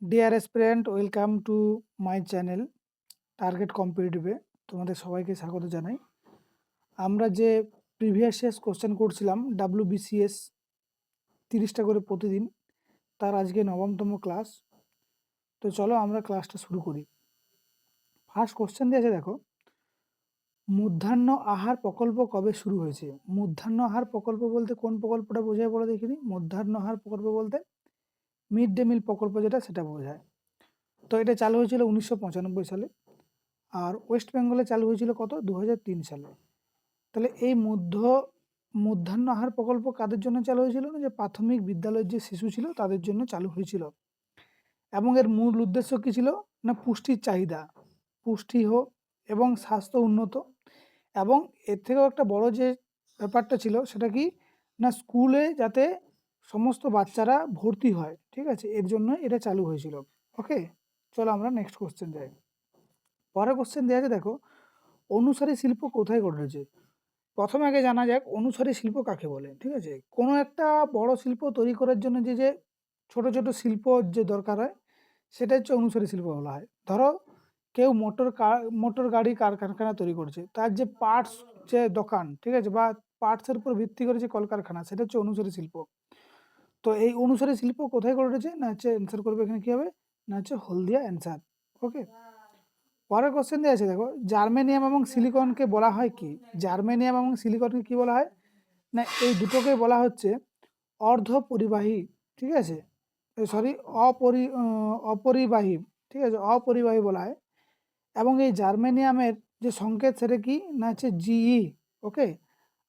Deer aspirant, welcome to my channel target কম্পিটিটিভে তোমাদের সবাইকে স্বাগত জানাই। আমরা যে প্রিভিয়াস ইয়ার্স কোশ্চেন করছিলাম WBCS 30টা করে প্রতিদিন, তার আজকে 9তম ক্লাস। তো চলো আমরা ক্লাসটা শুরু করি। ফার্স্ট কোশ্চেন দিয়েছে, দেখো, মধ্যাহ্ন আহার প্রকল্প কবে শুরু হয়েছে? মধ্যাহ্ন আহার প্রকল্প বলতে কোন প্রকল্পটা বোঝায় বলে দেখিনি। মধ্যাহ্ন আহার প্রকল্প বলতে মিড ডে মিল প্রকল্প, যেটা সেটা বোঝায়। তো এটা চালু হয়েছিল 1995 সালে, আর ওয়েস্ট বেঙ্গলে চালু হয়েছিল কত, 2003 সালে। তাহলে এই মধ্যাহ্ন আহার প্রকল্প কাদের জন্য চালু হয়েছিল? না, যে প্রাথমিক বিদ্যালয়ের যে শিশু ছিল তাদের জন্য চালু হয়েছিল। এবং এর মূল উদ্দেশ্য কী ছিল? না, পুষ্টির চাহিদা, পুষ্টি হোক এবং স্বাস্থ্য উন্নত। এবং এর থেকেও একটা বড় যে ব্যাপারটা ছিল সেটা কি, না, স্কুলে যাতে সমস্ত বাচ্চারা ভর্তি হয়, ঠিক আছে, এর জন্য এটা চালু হয়েছিল। ওকে, চলো আমরা নেক্সট কোশ্চেন যাই। পরের কোশ্চেন দেওয়া আছে, দেখো, অনুসারী শিল্প কোথায় গড়ে উঠেছে? প্রথমে আগে জানা যাক অনুসারী শিল্প কাকে বলে। ঠিক আছে, কোনো একটা বড় শিল্প তৈরি করার জন্য যে যে ছোট ছোট শিল্প যে দরকার হয় সেটা হচ্ছে অনুসারী শিল্প বলা হয়। ধরো কেউ মোটর গাড়ি কারখানা তৈরি করছে, তার যে পার্টস, যে দোকান, ঠিক আছে, বা পার্টসের উপর ভিত্তি করে যে কলকারখানা, সেটা হচ্ছে অনুসারী শিল্প। তো এই অনুসারী শিল্প কোথায় গড়ে উঠেছে? না হচ্ছে অ্যান্সার করবে এখানে কী হবে, না হচ্ছে হলদিয়া অ্যান্সার। ওকে, পরের কোশ্চেন দিয়ে আছে, দেখো, জার্মেনিয়াম এবং সিলিকনকে বলা হয় কি? জার্মেনিয়াম এবং সিলিকনকে কি বলা হয়? না, এই দুটোকে বলা হচ্ছে অর্ধ পরিবাহী। ঠিক আছে, সরি, অপরিবাহী। ঠিক আছে, অপরিবাহী বলা হয়। এবং এই জার্মেনিয়ামের যে সংকেত সেটা কি? না হচ্ছে জিই। ওকে,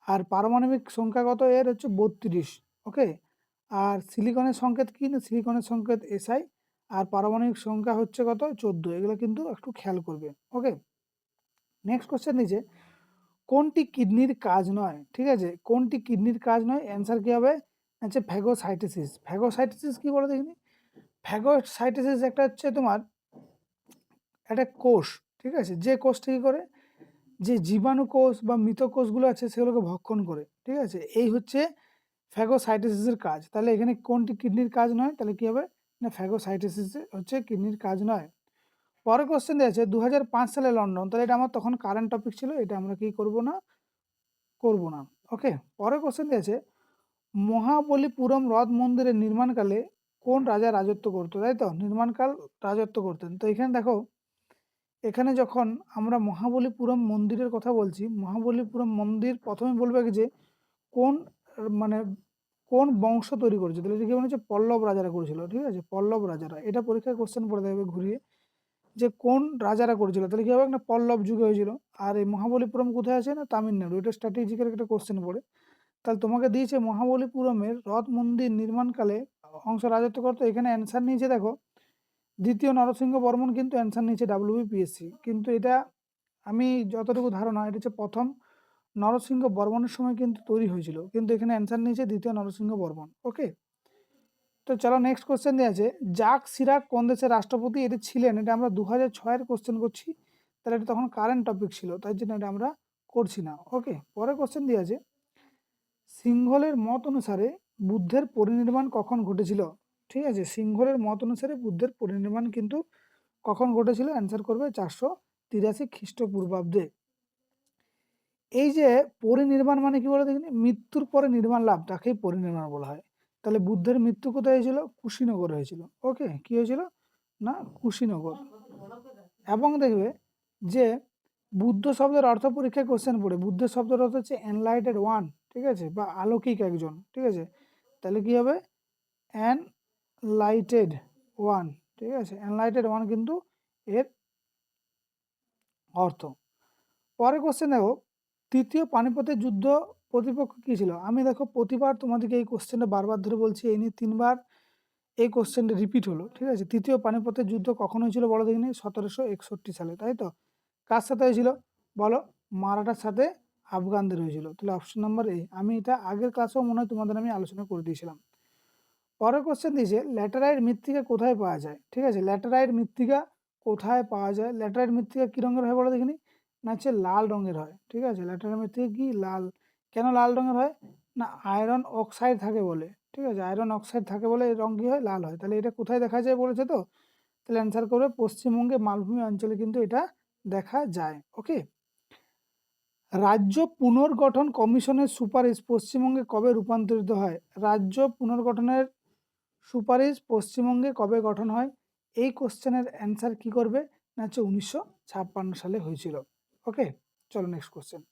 আর পারমাণবিক সংখ্যা কত এর? হচ্ছে 32। ওকে, আর সিলিকনের সংকেত কি? না, সিলিকনের সংকেত এসআই, আর পারমাণবিক সংখ্যা হচ্ছে কত? 14। এগুলো কিন্তু একটু খেয়াল করবে। ওকে, নেক্সট কোশ্চেন নিচে, কোনটি কিডনির কাজ নয়? ঠিক আছে, কোনটি কিডনির কাজ নয়? অ্যান্সার কী হবে? হচ্ছে ফ্যাগোসাইটোসিস। ফ্যাগোসাইটোসিস কী বলে দেখিনি। ফ্যাগোসাইটোসিস একটা হচ্ছে তোমার একটা কোষ, ঠিক আছে, যে কোষটা কী করে, যে জীবাণু কোষ বা মৃত কোষগুলো আছে সেগুলোকে ভক্ষণ করে। ঠিক আছে, এই হচ্ছে ফ্যাগোসাইটোসিসের কাজ। তাহলে এখানে কোনটি কিডনির কাজ নয়? তাহলে কী হবে? না, ফ্যাগোসাইটোসিস হচ্ছে কিডনির কাজ নয়। পরের কোশ্চেন দিয়ে আছে 2005 সালে লন্ডন। তাহলে এটা আমার তখন কারেন্ট টপিক ছিল, এটা আমরা কি করব না, করব না। ওকে, পরের কোশ্চেন দিয়ে আছে মহাবলীপুরম হ্রদ মন্দিরের নির্মাণকালে কোন রাজা রাজত্ব করতো? তাই তো, নির্মাণকাল রাজত্ব করতেন। তো এখানে দেখো, এখানে যখন আমরা মহাবলীপুরম মন্দিরের কথা বলছি, মহাবলীপুরম মন্দির প্রথমে বলবে কি যে কোন মানে কোন বংশ তৈরি করেছে। তাহলে এটা কি মনে হচ্ছে পল্লব রাজারা করেছিল। ঠিক আছে, পল্লব রাজারা। এটা পরীক্ষায় কোশ্চেন পড়ে দেবে ঘুরিয়ে, যে কোন রাজারা করেছিল। তাহলে কি হবে? না, পল্লব যুগে হয়েছিল। আর এই মহাবলীপুরম কোথায় আছে? না, তামিলনাড়ু। এটা স্ট্র্যাটেজিক্যাল একটা কোশ্চেন পড়ে। তাহলে তোমাকে দিয়েছে মহাবলীপুরমের রথ মন্দির নির্মাণকালে অংশ রাজত্ব করতো। এখানে অ্যান্সার নিয়েছে, দেখো, দ্বিতীয় নরসিংহ বর্মন কিন্তু অ্যান্সার নিয়েছে WBPSC। কিন্তু এটা আমি যতটুকু ধারণা, এটা হচ্ছে প্রথম নরসিংহ বর্মনের সময় কিন্তু তৈরি হয়েছিল, কিন্তু এখানে অ্যান্সার নিয়েছে দ্বিতীয় নরসিংহ বর্মন। ওকে, তো চলো নেক্সট কোশ্চেন দিয়ে আছে জাক সিরাক কোন দেশের রাষ্ট্রপতি? এটা ছিলেন, এটা আমরা 2006-এর কোশ্চেন করছি। তাহলে এটা তখন কারেন্ট টপিক ছিল, তাই জন্য এটা আমরা করছি না। ওকে, পরের কোশ্চেন দিয়ে আছে সিংহলের মত অনুসারে বুদ্ধের পরিনির্বাণ কখন ঘটেছিল? ঠিক আছে, সিংহলের মত অনুসারে বুদ্ধের পরিনির্বাণ কিন্তু কখন ঘটেছিল? অ্যান্সার করবে 483 খ্রিস্টপূর্বাব্দে। এই যে পরিনির্বাণ মানে কি বলে দেখিনি, মৃত্যুর পরে নির্মাণ লাভ, তাকেই পরিনির্বাণ বলা হয়। তাহলে বুদ্ধের মৃত্যু কোথায় হয়েছিল? কুশীনগর হয়েছিল। ওকে, কি হয়েছিল? না, কুশীনগর। এবং দেখবে যে বুদ্ধ শব্দের অর্থ পরীক্ষায় কোশ্চেন পড়ে, বুদ্ধ শব্দের অর্থ হচ্ছে এনলাইটেড ওয়ান। ঠিক আছে, বা আলোকিক একজন। ঠিক আছে, তাহলে কি হবে? Enlightened one. ঠিক আছে, এনলাইটেড ওয়ান কিন্তু এর অর্থ। পরের কোশ্চেন দেখো, তৃতীয় পানিপথের যুদ্ধ প্রতিপক্ষ কী ছিল? আমি দেখো প্রতিবার তোমাদেরকে এই কোশ্চেনটা বারবার ধরে বলছি, এই নিয়ে 3বার এই কোশ্চেনটা রিপিট হলো। ঠিক আছে, তৃতীয় পানিপথের যুদ্ধ কখন হয়েছিল বলো দেখিনি? 1761 সালে। তাই তো, কার সাথে হয়েছিল বলো? মারাঠার সাথে আফগানদের হয়েছিল। তাহলে অপশন নাম্বার এ। আমি এটা আগের ক্লাসেও মনে হয় তোমাদের আমি আলোচনা করে দিয়েছিলাম। পরের কোশ্চেন দিয়েছে ল্যাটেরাইট মৃত্তিকা কোথায় পাওয়া যায়? ঠিক আছে, ল্যাটেরাইট মৃত্তিকা কোথায় পাওয়া যায়? ল্যাটেরাইট মৃত্তিকা কী রঙের হয় বলো দেখিনি? না হচ্ছে লাল রঙের হয়। ঠিক আছে, ল্যাটেরাইট মৃত্তিকা কি লাল? কেন লাল রঙের হয়? না, আয়রন অক্সাইড থাকে বলে। ঠিক আছে, আয়রন অক্সাইড থাকে বলে এর রং কি হয়, লাল হয়। তাহলে এটা কোথায় দেখা যায় বলেছে তো, তাহলে অ্যান্সার করবে পশ্চিমবঙ্গে মালভূমি অঞ্চলে কিন্তু এটা দেখা যায়। ওকে, রাজ্য পুনর্গঠন কমিশনের সুপারিশ পশ্চিমবঙ্গে কবে রূপান্তরিত হয়? রাজ্য পুনর্গঠনের সুপারিশ পশ্চিমবঙ্গে কবে গঠন হয়? এই কোশ্চেনের অ্যান্সার কি করবে না হচ্ছে 1956 সালে হয়েছিল। ওকে, চলো নেক্সট কোশ্চেন।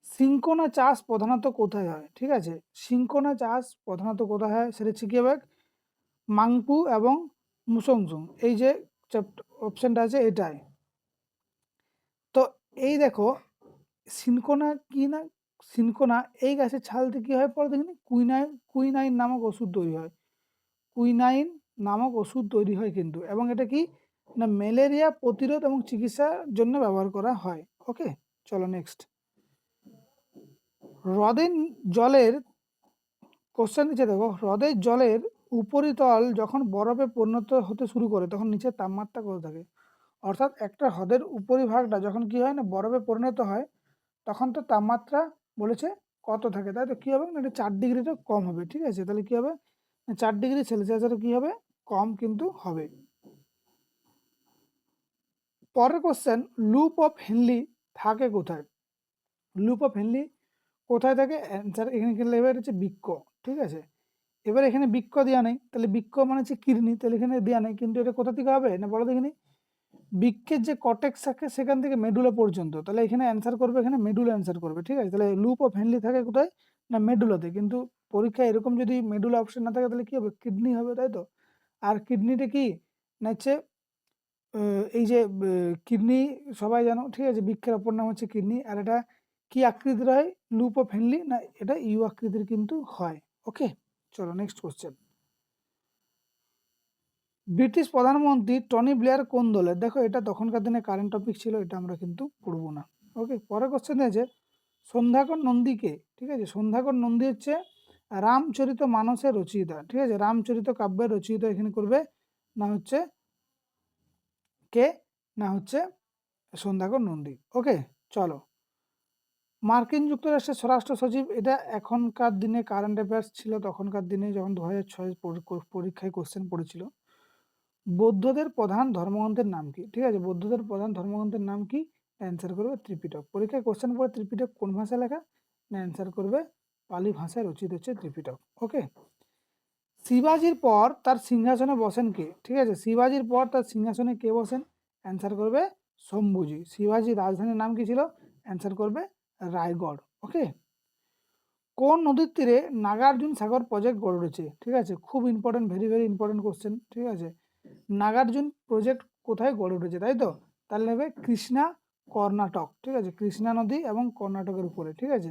সিংকোনা চাষ প্রধানত কোথায় হয়? ঠিক আছে, সিংকোনা চাষ প্রধানত কোথায় হয় সেটা হচ্ছে কি হবে, মাংপু এবং মুসংজুং, এই যে অপশনটা আছে এটাই। তো এই দেখো সিনকোনা কি না, সিনকোনা এই গাছের ছাল থেকে কি হয় পরে দেখিনি, কুইনাইন নামক ওষুধ তৈরি হয়। কুইনাইন নামক ওষুধ তৈরি হয় কিন্তু, এবং এটা কি না ম্যালেরিয়া প্রতিরোধ এবং চিকিৎসার জন্য ব্যবহার করা হয়। ওকে, চলো নেক্সট। হ্রদের জলের কোশ্চেন নিচে দেখো, হ্রদের জলের উপরিতল যখন বরফে পরিণত হতে শুরু করে তখন নিচের তাপমাত্রা কত থাকে? অর্থাৎ একটা হ্রদের উপরিভাগটা যখন কি হয় না বরফে পরিণত হয় তখন তো তাপমাত্রা বলেছে কত থাকে, তাই তো কি হবে না এটা 4 ডিগ্রিটা কম হবে। ঠিক আছে, তাহলে কি হবে 4 ডিগ্রি সেলসিয়াসের কি হবে কম কিন্তু হবে। পরের কোশ্চেন, লুপ অফ হেনলি থাকে কোথায়? লুপ অফ হেনলি কোথায় থাকে? অ্যান্সার এখানে কি লেবে হচ্ছে বৃক্ক। ঠিক আছে, এবার এখানে বৃক্ক দেওয়া নেই, তাহলে বৃক্ক মানে হচ্ছে কিডনি, তাহলে এখানে দেওয়া নেই, কিন্তু এটা কোথা থেকে হবে না বলো দেখিনি, বৃক্ষের যে কটেক্স থাকে সেখান থেকে মেডুলা পর্যন্ত, তাহলে এখানে অ্যান্সার করবে, এখানে মেডুলা অ্যান্সার করবে। ঠিক আছে, তাহলে লুপ অফ হেনলি থাকে কোথায় না মেডুলাতে, কিন্তু পরীক্ষায় এরকম যদি মেডুলা অপশন না থাকে তাহলে কি হবে কিডনি হবে, তাই তো। আর কিডনিটা কি না হচ্ছে এই যে কিডনি সবাই জানো, ঠিক আছে, বৃক্ষের অপর নাম হচ্ছে কিডনি। আর এটা কি আকৃতির হয় লুপ অফ হেনলি না এটা ইউ আকৃতির কিন্তু হয়। ওকে, চলো নেক্সট কোশ্চেন। ব্রিটিশ প্রধানমন্ত্রী টনি ব্লেয়ার কোন দলের? দেখো এটা তখনকার দিনে কারেন্ট টপিক ছিল, এটা আমরা কিন্তু পড়বো না। ওকে, পরের কোশ্চেন আছে সন্ধ্যাকর নন্দীকে। ঠিক আছে, সন্ধ্যাকর নন্দী হচ্ছে রামচরিত মানসের রচয়িতা। ঠিক আছে, রামচরিত কাব্যের রচয়িতা এখানে করবে না হচ্ছে কে না হচ্ছে সন্ধ্যাকর নন্দী। ওকে, চলো। মার্কিন যুক্তরাষ্ট্রের স্বরাষ্ট্র সচিব, এটা এখনকার দিনে কারেন্ট অ্যাফেয়ার্স ছিল, তখনকার দিনে যখন 2006 পরীক্ষায় কোশ্চেন পড়েছিল। বৌদ্ধদের প্রধান ধর্মগ্রন্থের নাম কি? ঠিক আছে, বৌদ্ধদের প্রধান ধর্মগ্রন্থের নাম কি? অ্যান্সার করবে ত্রিপিটক। পরীক্ষায় কোশ্চেন পড়ে ত্রিপিটক কোন ভাষায় লেখা না অ্যান্সার করবে পালি ভাষায় রচিত হচ্ছে ত্রিপিটক। ওকে, শিবাজির পর তার সিংহাসনে বসেন কে? ঠিক আছে, শিবাজির পর তার সিংহাসনে কে বসেন? অ্যান্সার করবে শম্ভুজি। শিবাজির রাজধানীর নাম কি ছিল? অ্যান্সার করবে রায়গড়। ওকে, কোন নদীর তীরে নাগার্জুন সাগর প্রজেক্ট গড়ে উঠেছে? ঠিক আছে, খুব important, very very important question. ঠিক আছে, নাগার্জুন প্রজেক্ট কোথায় গড়ে উঠেছে, তাই তো, তাহলে হবে কৃষ্ণা, কর্ণাটক। ঠিক আছে, কৃষ্ণা নদী এবং কর্ণাটকের উপরে। ঠিক আছে,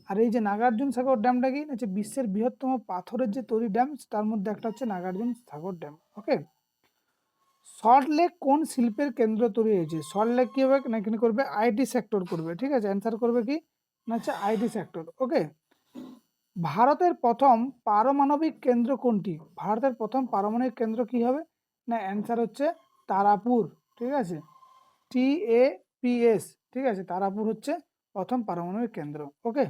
আর এই যে নাগার্জুন সাগর ড্যামটা কি হচ্ছে বিশ্বের বৃহত্তম পাথরের যে তৈরি ড্যাম তার মধ্যে একটা হচ্ছে নাগার্জুন সাগর ড্যাম। ওকে, সল্ট লেক কোন শিল্পের কেন্দ্র তৈরি হয়েছে? সল্ট লেক কি হবে না এখানে করবে আইটি সেক্টর করবে। ঠিক আছে, অ্যান্সার করবে কি না হচ্ছে আইটি সেক্টর। ওকে, ভারতের প্রথম পারমাণবিক কেন্দ্র কোনটি? ভারতের প্রথম পারমাণবিক কেন্দ্র কি হবে না অ্যান্সার হচ্ছে তারাপুর। ঠিক আছে, TAPS। ঠিক আছে, তারাপুর হচ্ছে প্রথম পারমাণবিক কেন্দ্র। ওকে,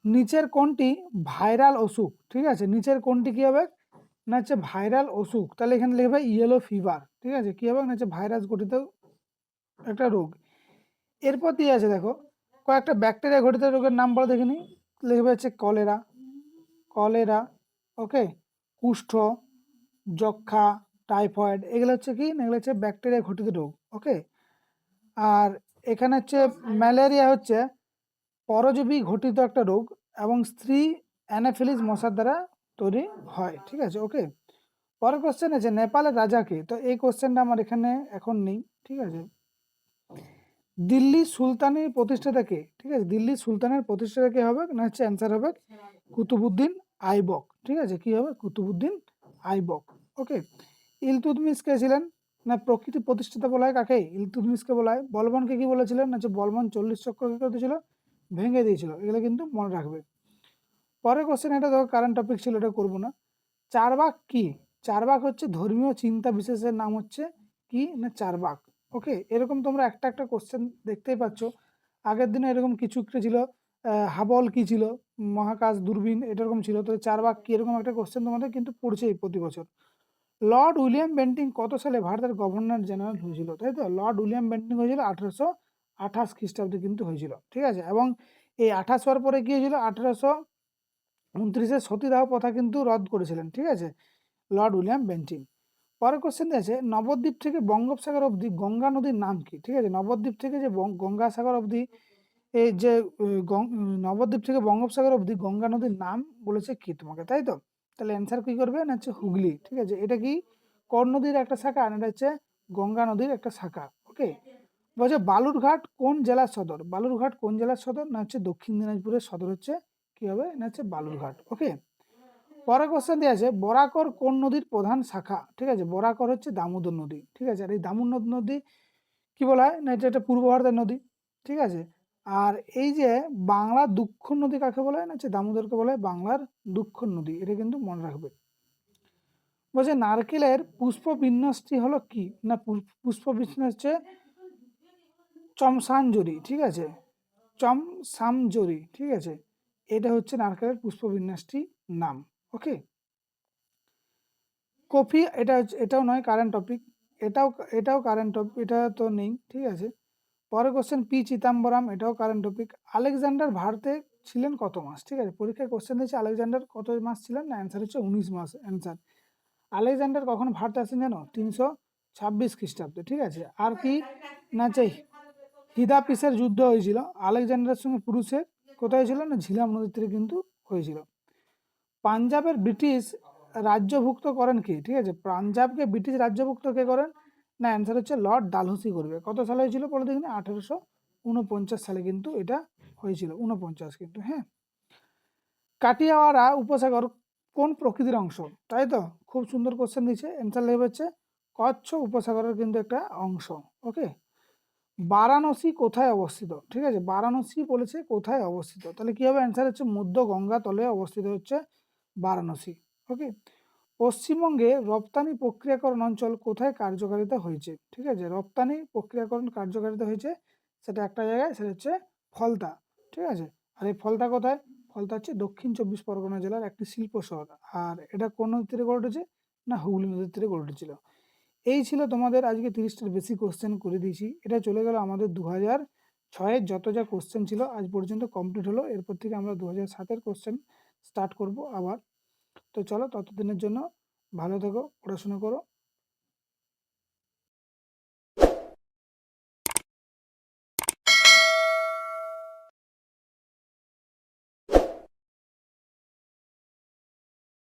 নিচের কোনটি ভাইরাল অসুখ? ঠিক আছে, নিচের কোনটি কি হবে না হচ্ছে ভাইরাল অসুখ, তাহলে এখানে লিখবে ইয়েলো ফিভার। ঠিক আছে, কি হবে না হচ্ছে ভাইরাস গঠিত একটা রোগ। এরপর দিয়ে আছে দেখো কয়েকটা ব্যাকটেরিয়া ঘটিত রোগের নাম বলো দেখিনি, লিখবে হচ্ছে কলেরা, কলেরা। ওকে, কুষ্ঠ, যক্ষা, টাইফয়েড, এগুলো হচ্ছে কি না এগুলো হচ্ছে ব্যাকটেরিয়া ঘটিত রোগ। ওকে, আর এখানে হচ্ছে ম্যালেরিয়া হচ্ছে পরজীবী ঘটিত একটা রোগ এবং স্ত্রী অ্যানাফিলিস মশার দ্বারা তৈরি হয়। ঠিক আছে, ওকে, পরের কোশ্চেন আছে নেপালের রাজাকে, তো এই কোশ্চেনটা আমার এখানে এখন নেই। ঠিক আছে, দিল্লি সুলতানের প্রতিষ্ঠাতা কে? ঠিক আছে, দিল্লি সুলতানের প্রতিষ্ঠাতা কে হবে না হচ্ছে অ্যান্সার হবে কুতুবুদ্দিন আইবক। ঠিক আছে, কি হবে কুতুবুদ্দিন আইবক। ওকে, ইলতুৎমিশ কে ছিলেন না প্রকৃতি প্রতিষ্ঠাতা বলা হয় কাকে? ইলতুৎমিশকে বলা হয়। বলবনকে কি বলেছিলেন না হচ্ছে বলবন 40 চক্র কি করেছিল ভেঙে দিয়েছিল, এগুলো কিন্তু মনে রাখবে। পরের কোশ্চেন, এটা দেখো কারেন্ট টপিক ছিল, এটা করবো না। চারবাক কি? চারবাক হচ্ছে ধর্মীয় চিন্তা বিশেষের নাম হচ্ছে কি না চারবাক। ওকে, এরকম তোমরা একটা একটা কোশ্চেন দেখতেই পাচ্ছ। আগের দিনে এরকম কিছু একটা ছিল হাবল কি ছিল, মহাকাশ দূরবীন এরকম ছিল। তো 4 ভাগ কি, এরকম একটা কোশ্চেন তোমাদের কিন্তু পড়ছেই প্রতি বছর। লর্ড উইলিয়াম বেন্টিং কত সালে ভারতের গভর্নর জেনারেল হয়েছিল, তাই তো? লর্ড উইলিয়াম বেন্টিং হয়েছিল 1828 খ্রিস্টাব্দে কিন্তু হয়েছিল, ঠিক আছে। এবং এই 28 হওয়ার পরে কি হয়েছিল, 1829 সতীদাহ প্রথা কিন্তু রদ করেছিলেন, ঠিক আছে, লর্ড উইলিয়াম বেন্টিং। পরের কোশ্চেন আছে, নবদ্বীপ থেকে বঙ্গোপসাগর অবধি গঙ্গা নদীর নাম কি, ঠিক আছে। নবদ্বীপ থেকে যে গঙ্গাসাগর অবধি এই যে নবদ্বীপ থেকে বঙ্গোপসাগর অবধি গঙ্গা নদীর নাম বলেছে কি তোমাকে, তাই তো? তাহলে অ্যান্সার কি করবে না, হচ্ছে হুগলি, ঠিক আছে। এটা কি কোন নদীর একটা শাখা, আর এটা হচ্ছে গঙ্গা নদীর একটা শাখা। ওকে, বলছে বালুরঘাট কোন জেলার সদর, বালুরঘাট কোন জেলার সদর, না হচ্ছে দক্ষিণ দিনাজপুরের সদর হচ্ছে কি হবে, না হচ্ছে বালুরঘাট। ওকে, পরের কোশ্চেন দিয়ে আছে, বরাকর কোন নদীর প্রধান শাখা, ঠিক আছে। বরাকর হচ্ছে দামোদর নদী, ঠিক আছে। আর এই দামোদর নদী কি বলা হয় না, এটা একটা পূর্ব ভারতের নদী, ঠিক আছে। আর এই যে বাংলার দুঃখ নদী কাকে বলা হয়, না হচ্ছে দামোদরকে বলা হয় বাংলার দুঃখ নদী, এটা কিন্তু মনে রাখবে। বলছে নারকেলের পুষ্প বিন্যাসটি হলো কি, না পুষ্প বিন্যাস হচ্ছে চমসানজরি, ঠিক আছে, চমসামজরি, ঠিক আছে। এটা হচ্ছে নারকেলের পুষ্প বিন্যাসটি নাম। ওকে, কফি এটাও নয় কারেন্ট টপিক, এটাও এটাও কারেন্ট টপিক, এটা তো নেই, ঠিক আছে। পরের কোশ্চেন, পি চিদাম্বরম, এটাও কারেন্ট টপিক। আলেকজান্ডার ভারতে ছিলেন কত মাস, ঠিক আছে। পরীক্ষায় কোশ্চেন দিয়েছে আলেকজান্ডার কত মাস ছিলেন, না অ্যান্সার হচ্ছে 19 মাস অ্যান্সার। আলেকজান্ডার কখন ভারতে আসেন জানো, 326 খ্রিস্টাব্দে, ঠিক আছে। আর কি না চাই, হিদাপিসের যুদ্ধ হয়েছিল আলেকজান্ডারের সঙ্গে পুরুষের, কোথায় ছিল না ঝিলাম নদীর তীরে কিন্তু হয়েছিল। পাঞ্জাবের ব্রিটিশ রাজ্যভুক্ত করেন কে, ঠিক আছে। পাঞ্জাবকে ব্রিটিশ রাজ্যভুক্ত কে করেন, না অ্যান্সার হচ্ছে লর্ড ডালহৌসি করবে। কত সালে হয়েছিল বলে দেখুন, 1849 সালে কিন্তু এটা হয়েছিল, 49 কিন্তু, হ্যাঁ। কাটিয়াওয়ারা উপসাগর কোন প্রকৃতির অংশ, তাই তো? খুব সুন্দর কোশ্চেন দিচ্ছে, অ্যান্সার লেগে হচ্ছে কচ্ছ উপসাগরের কিন্তু একটা অংশ। ওকে, বারাণসী কোথায় অবস্থিত, ঠিক আছে। বারাণসী বলেছে কোথায় অবস্থিত, তাহলে কি হবে, অ্যান্সার হচ্ছে মধ্য গঙ্গা তলে অবস্থিত হচ্ছে বারাণসী। ওকে, পশ্চিমবঙ্গে রপ্তানি প্রক্রিয়াকরণ অঞ্চল কোথায় কার্যকারিতা হয়েছে, ঠিক আছে। রপ্তানি প্রক্রিয়াকরণ কার্যকারিতা হয়েছে সেটা একটা জায়গায়, সেটা হচ্ছে ফলতা, ঠিক আছে। আর এই ফলতা কোথায়, ফলতা হচ্ছে দক্ষিণ 24 পরগনা জেলার একটি শিল্প শহর। আর এটা কোন নদীর তীরে গড়ে উঠেছে, না হুগলি নদীর তীরে গড়ে উঠেছিল। এই ছিল তোমাদের আজকে 30টার বেশি কোশ্চেন করে দিয়েছি। এটা চলে গেল আমাদের 2006-এর যত যা কোশ্চেন ছিল আজ পর্যন্ত কমপ্লিট হলো। এরপর থেকে আমরা 2007-এর কোশ্চেন স্টার্ট করব আবার। তো চলো, ততদিনের জন্য ভালো থেকো, পড়াশোনা করো।